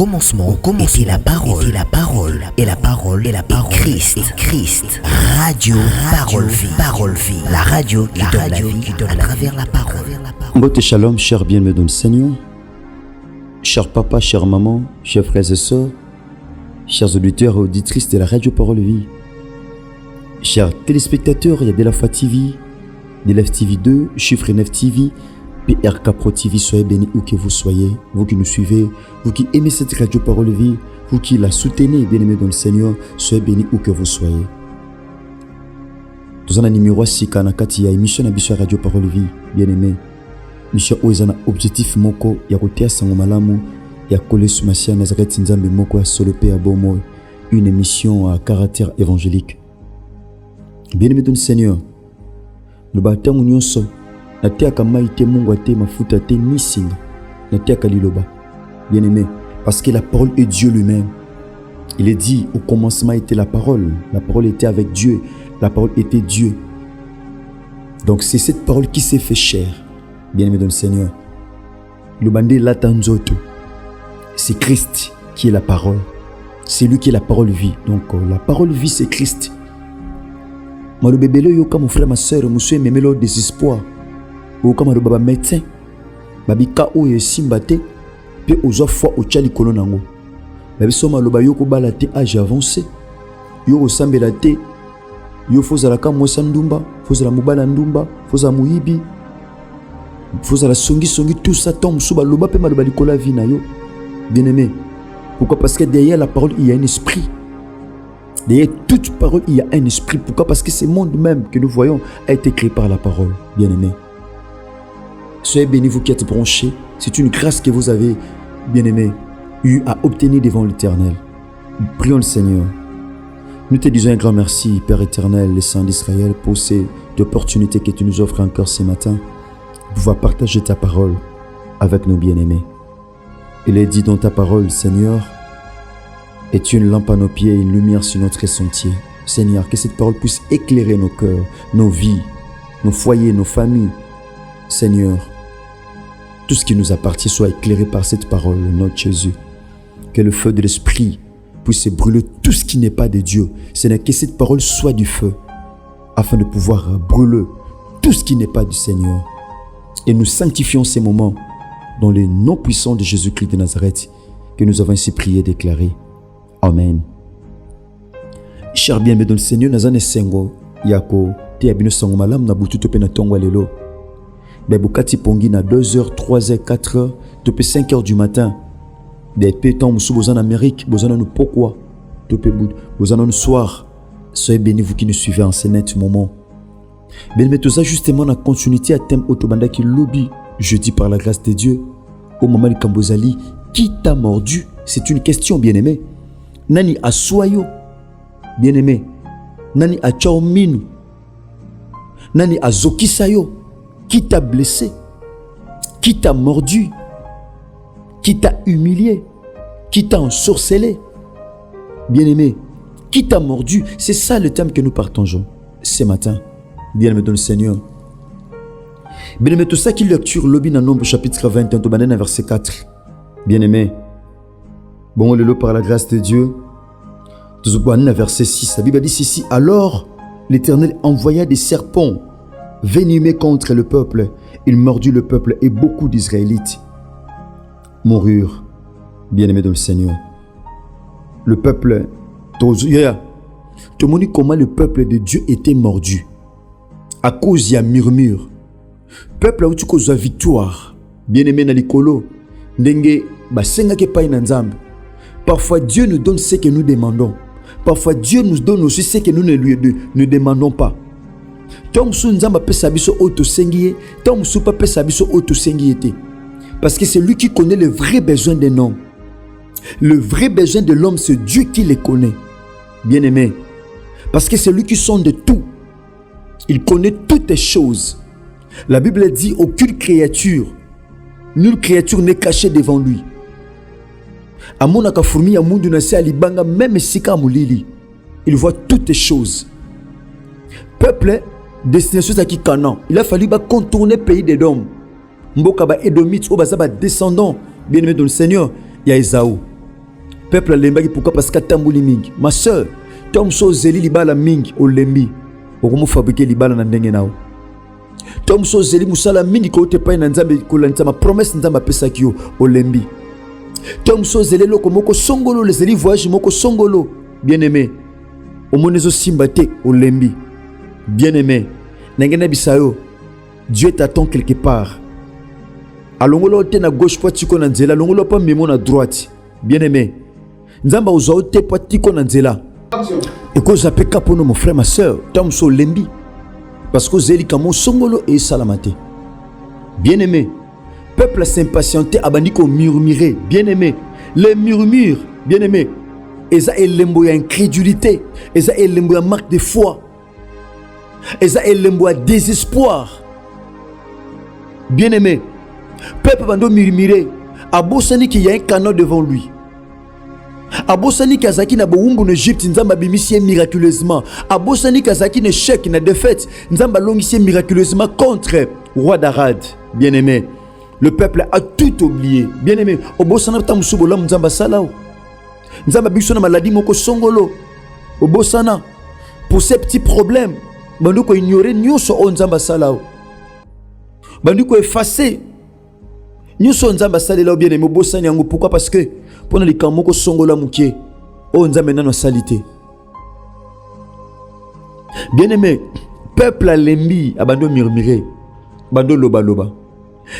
commencement était la parole, et la parole est Christ. Radio Parole Vie, la radio qui donne la vie à travers la parole. Mbote shalom, cher bien-aimé dans le Seigneur, cher papa, chère maman, chers frères et sœurs, chers auditeurs et auditrices de la radio Parole Vie, chers téléspectateurs, il y a de la Foi TV, de la TV 2, Chiffre 9 TV, PRK Pro TV, soyez bénis où que vous soyez, vous qui nous suivez, vous qui aimez cette radio Parole Vie, vous qui la soutenez, bien-aimés dans le Seigneur, soyez bénis où que vous soyez. Nous avons un numéro 6 kanakati ya émission na radio Parole Vie, bien-aimés. Mission oezana objectif moko ya kotea sango malamu ya kole sumasia Nazareth Nzambe moko ya solope ya bomo, une émission à caractère évangélique. Bien-aimés dans le Seigneur, nous battons nyonso na teaka maite mungu ate mafuta te nisinga na teaka liloba. Bien-aimés, parce que la parole est Dieu lui-même. Il est dit au commencement était la parole était avec Dieu, la parole était Dieu. Donc c'est cette parole qui s'est fait chair. Bien-aimé dans le Seigneur, le bandé latanzoto, c'est Christ qui est la parole. C'est lui qui est la parole vie. Donc la parole vie, c'est Christ. Moi le bébé yo comme mon frère, ma soeur, monsieur m'aimait le désespoir. Ou comme le baba médecin, babi ka o yesimbate, pe ozo foi o tchali kolonango. Babi soma lo ba yo ko balate âge avancé. Yo osambela te, yo fozala ka mwesa ndumba, fozala mobala ndumba, fozala muibi. Faut la songi tout ça tombe sous le bas pema le likola vie na yo. Bien-aimé, pourquoi? Parce que derrière la parole il y a un esprit. Derrière toute parole il y a un esprit. Pourquoi? Parce que ce monde même que nous voyons a été créé par la parole. Bien-aimé, soyez bénis vous qui êtes branchés. C'est une grâce que vous avez, bien-aimé, eu à obtenir devant l'Éternel. Prions le Seigneur. Nous te disons un grand merci, Père éternel, le Saint d'Israël, pour cette opportunité que tu nous offres encore ce matin. Pouvoir partager ta parole avec nos bien-aimés. Il est dit dans ta parole, Seigneur, est une lampe à nos pieds et une lumière sur notre sentier. Seigneur, que cette parole puisse éclairer nos cœurs, nos vies, nos foyers, nos familles. Seigneur, tout ce qui nous appartient soit éclairé par cette parole, au nom de Jésus. Que le feu de l'Esprit puisse brûler tout ce qui n'est pas de Dieu. Seigneur, que cette parole soit du feu, afin de pouvoir brûler tout ce qui n'est pas du Seigneur. Et nous sanctifions ces moments dans le nom puissant de Jésus-Christ de Nazareth que nous avons ainsi prié et déclaré. Amen. Cher bien-aimé dans le Seigneur, Nazane Sengo, Yako, te abino sango malam na butu tope na tongwa lelo. Bebukati pongi na 2h, 3h, 4h, tope 5h du matin. Des pétons moussou bozan Amérique, bozan nous pourquoi? Tope bozan nous soir. Soyez bénis vous qui nous suivez en ce net moment. Bien-aimé, tout ça justement la continuité à thème Otobanda qui lobby jeudi par la grâce de Dieu. Au moment du Kambozali, qui t'a mordu? C'est une question, bien-aimé. Nani a soyo? Bien-aimé. Nani a chaominu? Nani a zokisayo? Qui t'a blessé? Qui t'a mordu? Qui t'a humilié? Qui t'a ensorcelé? Bien-aimé, qui t'a mordu? C'est ça le thème que nous partageons ce matin. Bien-aimé dans le Seigneur. Bien-aimé, tout ça qui lecture lobby dans Nombre chapitre 21, verset 4. Bien-aimé, bon, le lot par la grâce de Dieu. Verset 6. La Bible dit ceci. Alors, l'Éternel envoya des serpents venimeux contre le peuple. Il mordit le peuple et beaucoup d'Israélites moururent. Bien-aimé dans le Seigneur. Le peuple, tout le monde comment le peuple de Dieu était mordu. À cause il y a murmure. Peuple où tu causes la victoire. Bien-aimé na likolo. Ndenge basenga ke pa inanzambe. Parfois Dieu nous donne ce que nous demandons. Parfois Dieu nous donne aussi ce que nous ne demandons pas. Tom sou nzamba pesa biso auto sengiye, tom sou pa pesa biso auto sengiyete. Parce que c'est lui qui connaît le vrai besoin d'un homme. Le vrai besoin de l'homme, c'est Dieu qui les connaît. Bien-aimé. Parce que c'est lui qui sonde tout. Il connaît toutes les choses. La Bible dit aucune créature, nulle créature n'est cachée devant lui. Amonaka fourmi ya mundu na se alibanga même sika mulili. Il voit toutes les choses. Peuple destination à qui Canaan. Il a fallu contourner le pays des hommes. Mboka ba Édomites ou ba descendant bien-aimé dans le Seigneur, il y a Esaü. Peuple lemba pourquoi parce que tambuli mingi. Ma sœur, tom so zeli libala mingi o lembi. Okomo fabriquer libala na ndenge nao. Tom so zeli musala mingi ko te pa na nzambe ko la nzama promesse nzamba pesa kio o lembi. Tom so zeli loko moko songolo les zeli voyage moko songolo. Bien-aimé. Omonezo simbate o lembi. Bien-aimé. Nangena bisayo. Dieu t'attend quelque part. Alongolo te na gauche po tiko na nzela, longolo pa memo na droite. Bien-aimé. Nzamba ozo te po tiko na nzela. Et que j'appelle capono mon frère ma sœur, tam so lembi. Parce que zeli kamo songolo et salamate. Bien-aimé. Peuple s'impatienté abandiko murmurer. Bien-aimé. Les murmures, bien-aimé. Eza elembo ya incrédulité, eza elembo ya manque de foi. Eza elembo ya désespoir. Bien-aimé. Peuple bando murmurer, abosani qu'il y a un canon devant lui. Abosani kazaki na boumbu en Égypte, nzamba bimisie miraculeusement. Abosani kazaki na échec na défaite, nzamba longisie miraculeusement contre roi d'Arad. Bien-aimé, le peuple a tout oublié. Bien-aimé, obosana tamusubo la nzamba salao. Nzamba biso na maladie moko songolo. Obosana pour ces petits problèmes, bando ko ignorer nyoso o nzamba salao. Bando ko effacer nyoso nzamba salela bien-aimé obosani yango. Pourquoi? Parce que pona likamoko songola mukie o nzambe nano salité. Bien-aimé, peuple a lembi abando murmurer, bando loba loba.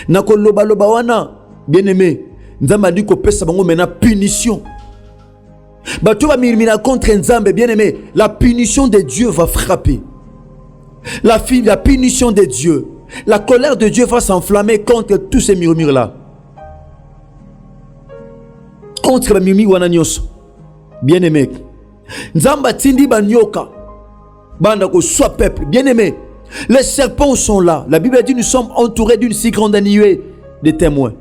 Nako loba loba wana, bien-aimé, nzamba dit ko pesa bango mena punition. Bato va murmurer contre nzambe, bien-aimé, la punition de Dieu va frapper. La punition de Dieu, la colère de Dieu va s'enflammer contre tous ces murmures là. Contre Mimi Wananyos. Bien-aimé. Nzamba tindi banyoka. Banda ko soit peuple. Bien-aimé. Les serpents sont là. La Bible dit nous sommes entourés d'une si grande nuée de témoins.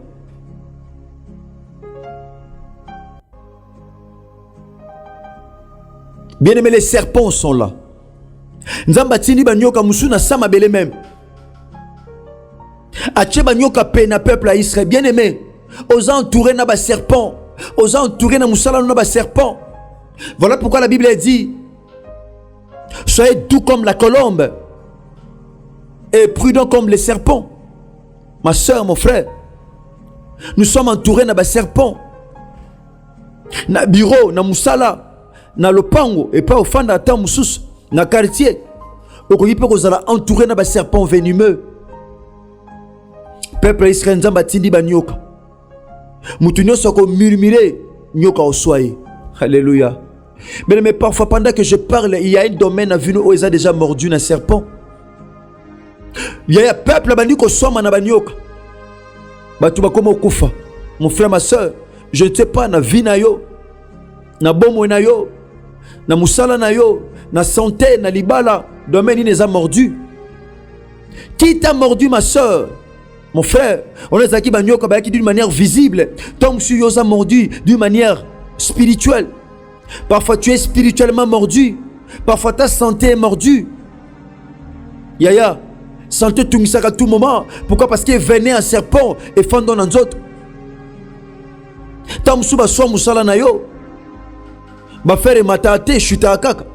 Bien-aimé, les serpents sont là. Nzamba tindi banyoka musuna sama bele même. Ache banyoka pena peuple à Israël. Bien-aimé. Aux entourés na ba serpents. Aux entourés na musala na ba serpent. Voilà pourquoi la Bible dit soyez doux comme la colombe et prudents comme les serpents. Ma soeur, mon frère, nous sommes entourés na ba serpent. Na bureau, na musala, na lopango et pas au fond d'ata musus, na quartier. Okoyi pe kozala entouré na ba serpent venimeux. Peuple Israël nzamba tindi ba nyoka. Moutounio soko murmurer nyoka oswaye. Alléluia. Mais parfois pendant que je parle, il y a un domaine à vue où ils ont déjà mordu un serpent. Il y a un peuple bandi ko soma na banyoka. Batu bakoma okufa. Mon frère, ma soeur, je ne sais pas na vie na yo, na bomo na yo, na musala na yo, na santé, na libala, domaine il les a mordu. Qui t'a mordu, ma soeur? Mon frère, on les a qui d'une manière visible. Tom Suyosa a mordu d'une manière spirituelle. Parfois tu es spirituellement mordu. Parfois ta santé est mordue. Yaya, santé tungisaka à tout moment. Pourquoi? Parce qu'il venait un serpent et fendon dans d'autres. Tom Suba soit musala na yo. Ba faire matate chuta kaka.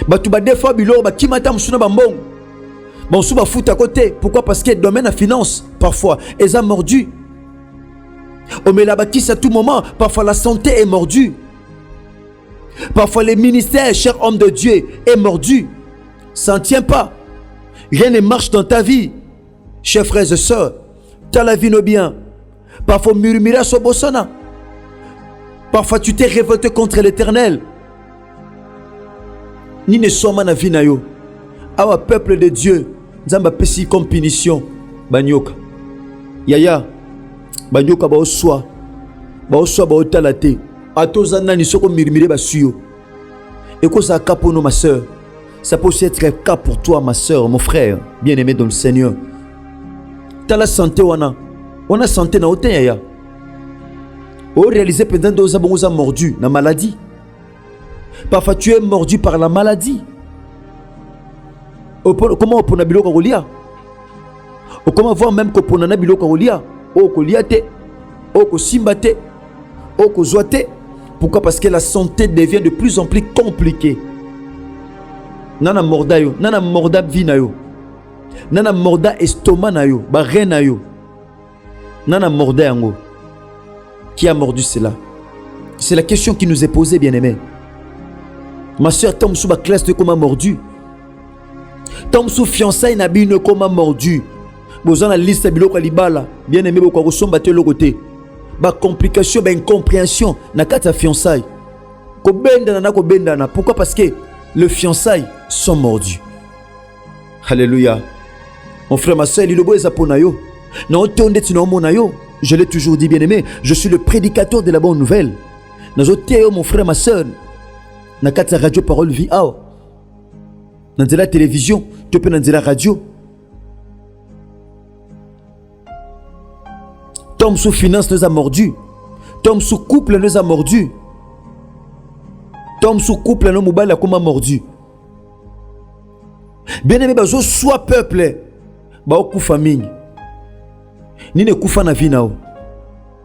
Ba tu ba defa bilo ba kimata musuna bambong. Bon, sous ma fout à côté. Pourquoi? Parce que le domaine de la finance, parfois, ils ont mordu. On met la bâtisse à tout moment. Parfois, la santé est mordue. Parfois, les ministères, cher homme de Dieu, est mordu. Ça ne tient pas. Rien ne marche dans ta vie. Chers frères et sœurs, tu as la vie no bien. Parfois, murmurer sur Bossana. Parfois, tu t'es révolté contre l'Éternel. Ni ne sommes na vie na yo. Awa peuple de Dieu. Nzamba pesi comme punition banyoka. Yaya banyoka ba oswa ba otalate. Atoza nani soko murmurer ba suyo. Et que ça cap pour nous ma sœur. Ça peut aussi être un cas pour toi ma sœur, mon frère, bien-aimé dans le Seigneur. T'as la santé wana. On a santé na oten yaya. O réaliser pendant deux ans on mordu na maladie. Parfois tu es mordu par la maladie. Comment on peut nabilo karolia? Comment voir même que pour nabilo karolia? O kolia te, o ko simba te, Pourquoi? Parce que la santé devient de plus en plus compliquée. Nana morda yo, nana morda vina yo, nana morda estomac na yo, ba rein na yo, nana morda yango. Qui a mordu cela? C'est la question qui nous est posée, bien-aimé. Ma soeur, tom sous ma classe de comment mordu. Tom sous fiançailles na bino comment mordu. Besoin la liste bilo kwa libala, bien-aimé beaucoup resomba te le côté. Ba complication, ba incompréhension na kata fiançailles. Ko benda na ko benda na. Pourquoi? Parce que les fiançailles sont mordus. Alléluia. Mon frère, ma soeur, il est beau zaponayo. Je l'ai toujours dit, bien-aimé, je suis le prédicateur de la bonne nouvelle. Mon frère, ma soeur, na kata radio parole vie ao. Dans la télévision, tu peux dans la radio. Tom sous finance nous a mordu. Tom sous couple nous a mordu. Tom sous couple nous mobile comme mordu. Bien aimé, bazo soit peuple, ba okufa mingi. Ni ne kufa na vie na yo.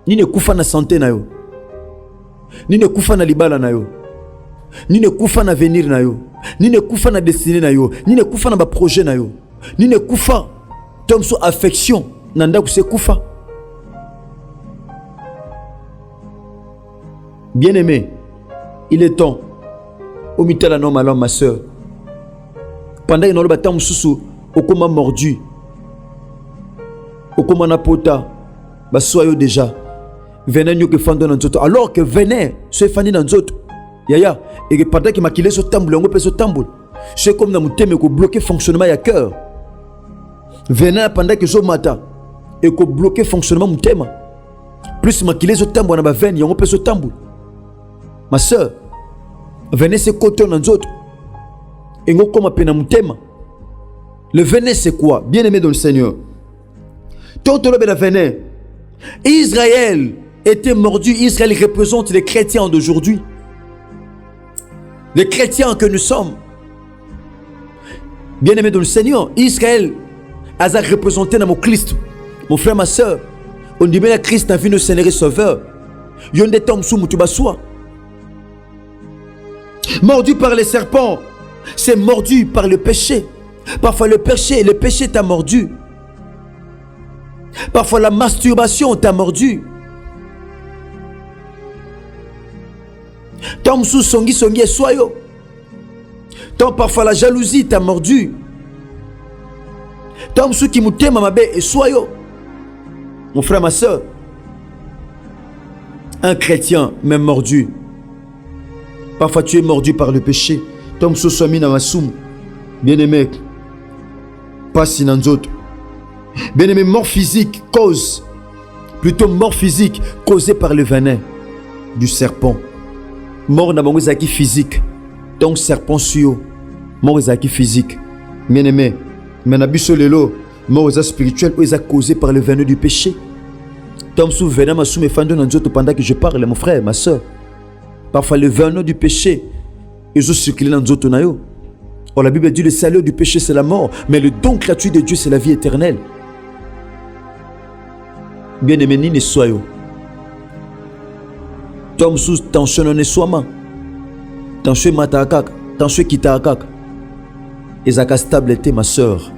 Ni ne kufa na santé na yo. Ni ne kufa na libala na yo. Ni ne kufa na avenir na yo. Ni ne kufa na destinée na yo. Ni ne kufa na ba projet na yo. Ni ne kufa tom sous affection nanda ku se kufa. Bien aimé, il est temps au mitala non malon ma soeur. Pendant que nous avons sous au comment mordu, au comment napota, bah soyez déjà. Venez nous que fandons dans notre. Alors que venez, soyez fani dans notre. Yaya, et que pendant que maquillé ce tambour, on peut ce tambour. C'est comme dans mon thème que bloquer fonctionnement à cœur. Venez pendant que je matin et que bloquer fonctionnement mon thème. Plus maquillé ce tambour, on a venir, on peut ce tambour. Ma soeur, venez ce côté dans notre. Et nous comme appelle mon thème. Le venin c'est quoi? Bien aimé dans le Seigneur. Tant que le venin, Israël était mordu. Israël représente les chrétiens d'aujourd'hui. Les chrétiens que nous sommes. Bien aimé dans le Seigneur, Israël a représenté dans mon Christ. Mon frère, ma soeur, on dit bien Christ a vu nos Seigneur et Sauveur. Yon des tombes sous Moutoubasoua. Mordu par les serpents. C'est mordu par le péché. Parfois le péché t'a mordu. Parfois la masturbation t'a mordu. Tom sous songi et soyo. Tom parfois la jalousie t'a mordu. Tom sous qui mouté mamabé et soyo. Mon frère, ma soeur. Un chrétien même mordu. Parfois tu es mordu par le péché. Tom sous somi na masum. Bien aimé. Pas si dans d'autres. Bien aimé, mort physique cause. Plutôt mort physique causée par le venin du serpent. Mort na bango physique. Donc serpent suyo. Mort ezaki physique. Bien aimé. Mais na biso lelo. Mort spirituel ou causé par le venin du péché. Tom sous venin masum et fando dans d'autres pendant que je parle, mon frère, ma soeur. Parfois le venin du péché. Ils ont circulé dans d'autres naïos. Or la Bible dit le salaire du péché c'est la mort, mais le don gratuit de Dieu c'est la vie éternelle. Bien aimé, ni ne soyez. Tom sous tension non ne soima. Tension matakak, tension kitakak. Ezaka stable était ma soeur,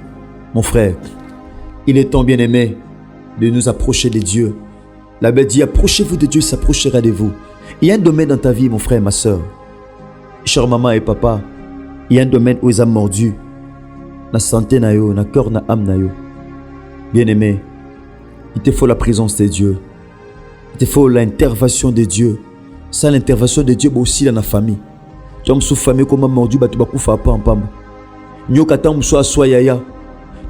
mon frère. Il est temps bien aimé de nous approcher de Dieu. La Bible dit approchez-vous de Dieu, il s'approchera de vous. Il y a un domaine dans ta vie, mon frère, ma soeur. Chère maman et papa, il y a un domaine où ils ont mordu. La santé na yo, na cœur na âme na yo. Bien aimé, il te faut la présence de Dieu. Il te faut l'intervention de Dieu. Sans l'intervention de Dieu, aussi dans la famille. Tu as sous famille comme mordu, tu vas couper pam pam. Nyoka tam so aswa yaya.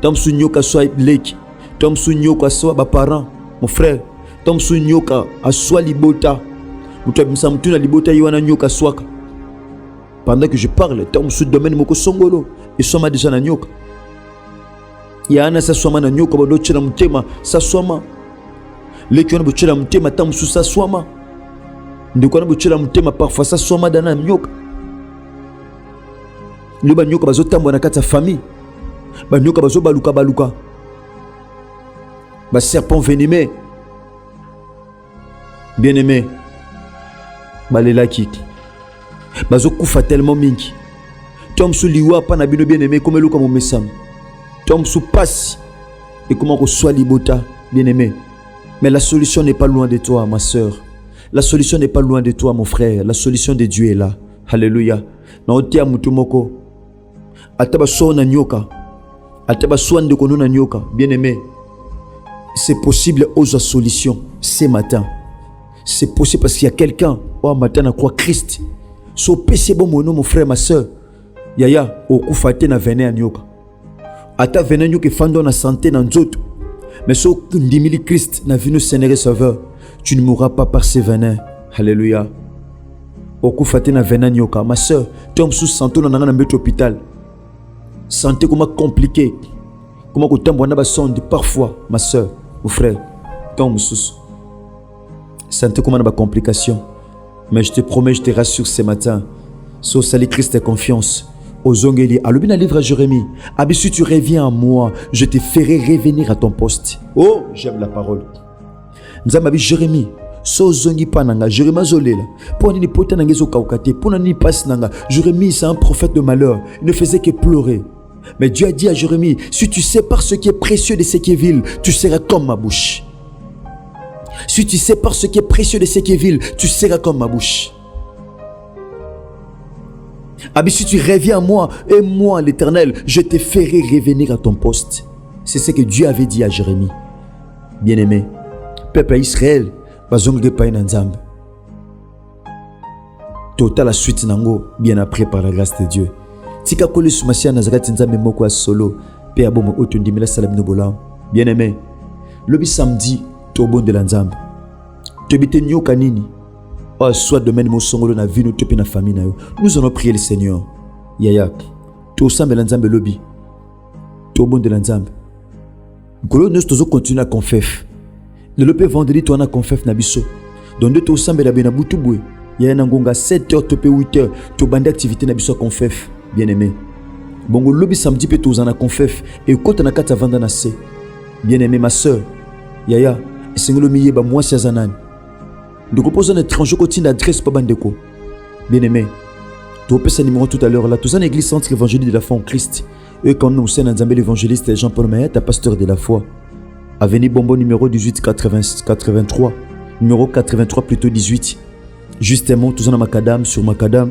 Tam sou nyoka so leki. Tam sou nyoka so ba parent, mon frère. Tam sou nyoka aswa libota. Mutu abimsa mutu na libota yiwana nyoka swaka. Pendant que je parle, tu as un domaine moko songolo et soma déjà na nyoka. Ya ana sa soma na nyoka ba do tshela mutema sa soma. Leki ona bo tshela mutema ta musu sa soma. Ndiko na bo tshela mutema parfois sa soma dana nyoka. Loba nyoka bazo tambo na kata famille. Ba nyoka bazo baluka. Ba serpent venimeux. Bien-aimé, balelaki bazokufa tellement mingi to mosusu liwa pa na bino bien aimé comme eluka momesano to mosusu pasi et comment reçoit libota bien aimé. Mais la solution n'est pas loin de toi ma soeur, la solution n'est pas loin de toi mon frère, la solution de Dieu est là. Alléluia. Na otia mutu moko ataba so na nyoka ataba so ndeko na nyoka bien aimé, c'est possible aux solutions ce matin. C'est possible parce qu'il y a quelqu'un au matin na croix Christ. So péché bon mon frère ma soeur. Yaya okufate na venin nyoka. Ata venin nyoka fando na santé na nzoto. Mais so ndimili Christ na venu Seigneur Sauveur, tu ne mourras pas par ces venins. Alléluia. Okufate na venin nyoka ma soeur, tu es sous santé na na mbete hôpital. Santé comment compliqué. Comment ko tambo na ba sonde parfois ma soeur, mon frère. Tom sous. Santé comment na ba complication. Mais je te promets, je te rassure ce matin. So sali Christ et confiance. Ozongeli, alubina livre à Jérémie. Abisu tu reviens à moi, je te ferai revenir à ton poste. Oh, j'aime la parole. Nous avons Jérémie. So zongi pananga, Jérémie zolela. Pour ni pota nangezo kaukate, pour ni passe nanga. Jérémie c'est un prophète de malheur. Il ne faisait que pleurer. Mais Dieu a dit à Jérémie, si tu sépares ce qui est précieux de ce qui est vil, tu seras comme ma bouche. Si tu sépares ce qui est précieux de ce qui est vil, tu seras comme ma bouche. Ah, si tu reviens à moi, et moi l'Éternel, je te ferai revenir à ton poste. C'est ce que Dieu avait dit à Jérémie. Bien-aimé, peuple Israël, bazongé pa inanzambe. Total la suite nango, bien après par la grâce de Dieu. Tika kole sumasia Nazareth nzambe moko a solo, pe abomo otundimela salam nobola. Bien-aimé, lobi samedi, tobo de l'anzambe. Tobite nyoka nini? Oh, soit domaine mon songolo na vie, nous na famille na yo. Nous allons prier le Seigneur. Yaya, to sambe l'anzambe lobby. To bon de l'anzambe. Golo nous tozo continuer à confef. Le lopé vendredi to na confef na biso. Donc de to sambe la bena butubwe. Yaya nangonga 7h topé 8h to bande activité na biso confef. Bien aimé. Bongo lobby samedi pe to na confef et kota na kata vanda na se. Bien aimé ma sœur. Yaya, sengolo miye ba moi siazanan. De proposer un étranger qui l'adresse pas bandeko. Bien aimé, tu peux passer numéro tout à l'heure là. Tout ça, l'église centre évangélique de la foi en Christ. Et quand nous sommes dans l'évangéliste Jean-Paul Maillet, pasteur de la foi. Avenue Bombo numéro 18 83. Numéro 83 plutôt 18. Justement, tout ça dans Macadam, sur Macadam.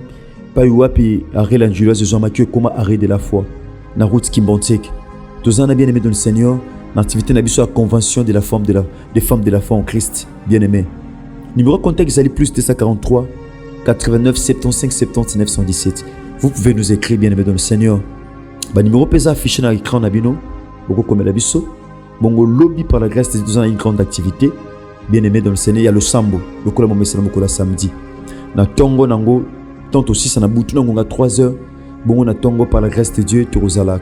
Pas puis arrêt l'angeloise de Jean-Mathieu comme arrêt de la foi. Na route Kimbontek. Tout ça, on a bien aimé dans le Seigneur. L'activité n'a pas sur la convention de la femme des femmes de la foi en Christ. Bien aimé. Numéro contact Zali plus 243 89 75 70 917. Vous pouvez nous écrire bien aimé dans le Seigneur. Bah numéro pesa affiché dans l'écran nabino. Beaucoup comme l'abisso. Bongo lobby par la grâce de Dieu dans une grande activité. Bien aimé dans le Seigneur, il y a le sambo. Le kola mo mesala mokola samedi. Na tongo nango tant aussi ça na butu nango nga 3h. Bongo na tongo par la grâce de Dieu torozala.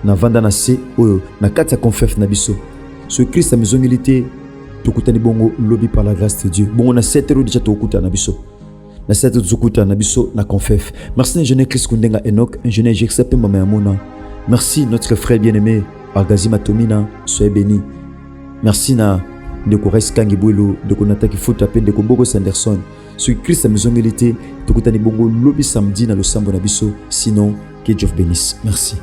Na vanda na se oyo na kata confef nabiso. Ce Christ a maison milité. Tokutani bongo lobby par la grâce de Dieu. Bon on a 7 heures déjà tokuta na biso. Na 7 heures tokuta na biso na confef. Merci ingénieur Chris Kundenga Enoch, ingénieur Jexape Mama Amona. Merci notre frère bien-aimé Argazi Matomina, soyez béni. Merci na Ndeko Reskangi Bwelo, Ndeko Nataki Foot appel Ndeko Bogo Sanderson. Sur Christ a maison milité, tokutani bongo lobby samedi na le sambo na biso. Sinon, que Dieu bénisse. Merci.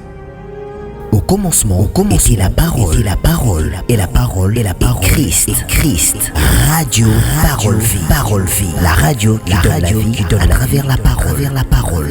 Au commencement, était la parole, et la parole, Christ. Radio, parole vie, la radio qui donne la vie à travers la parole.